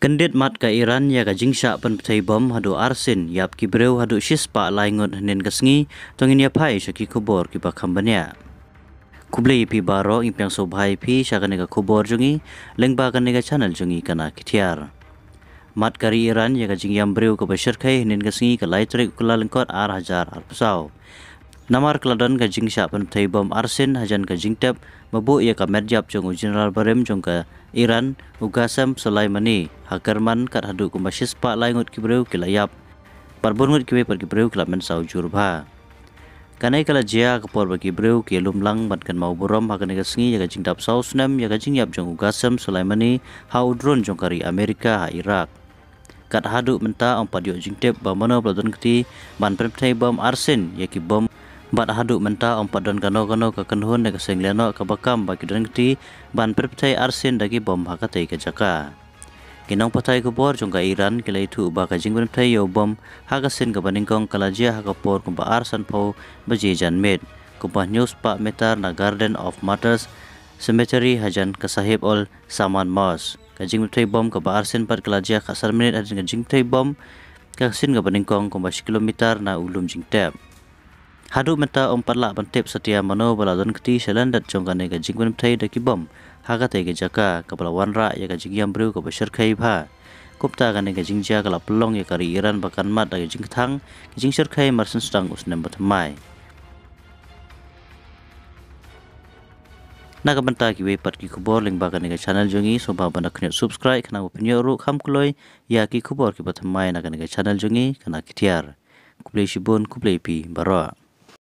Kendit mat ka Iran ya ka jingsha pan ptai bom hadu arsin yap ki breu hadu shispa laingot hanen kasngi tongin ya pai shaki kubor ki bakambanya. Kublei pi baro impiang sobhai pi shakane ka kubor jungi lengba kane ka channel jungi kana kitiar. Mat kari Iran ya ka jingyam breu ka bashirkai hanen kasngi ka laitrik kula lengkot ar hajar ar pesau. Namar keladan ka jingsha pan ptai bom arsin hajan ka jingtep mabu ya ka medjap jong General Barem jong ka Iran ugasam Sulaimani hakarman kat hadu kumbashis pa laingut kibreu kilayap parbungut kiwe par kibreu kilap men sau jurba kanai kala jia kapor bagi breu ki lumlang ban kan mau burom hakan ga sngi ya jingdap sau snam ya jingyap jong ugasam Sulaimani ha udron jong kari Amerika ha Iraq kat hadu menta om padio jingtep ba mano bladon kti ban preptai bom arsen ya ki bom bat hadu menta om padon kano ka kanhun ne kaseng leno ka bakam bagi don kti ban preptai arsen dagi bom hakatai ka jaka kinong patai ko bor jong ka Iran kilai thu ba ka jingben thai yo bom hagasen ka baningkong kalajia hakapor kumba arsan pho baje janmet kumba news pa metar na Garden of Martyrs Cemetery hajan ka sahib ol saman mas ka jingben thai bom ka ba arsen pat kalajia ka sar minit hajan ka jing thai bom ka sin ka baningkong kumba kilometer na ulum jingtep hadu menta om patla bantep setia mano baladon kti selandat jongkane ka jingben thai daki bom haga te jaka kapala wanra ya ka jingyam breu ka bashar khai bha kupta kane ka jingja kala pelong ya kari Iran bakan mat da jingthang jingshar khai marsen stang usnem batmai naga banta ki we pat ki khubor ling bakan ka channel jongi so ba bana khne subscribe kana opinion ru kham kloi ya ki khubor ki batmai naga ka channel jongi kana kitiar kublei shibun kublei pi baro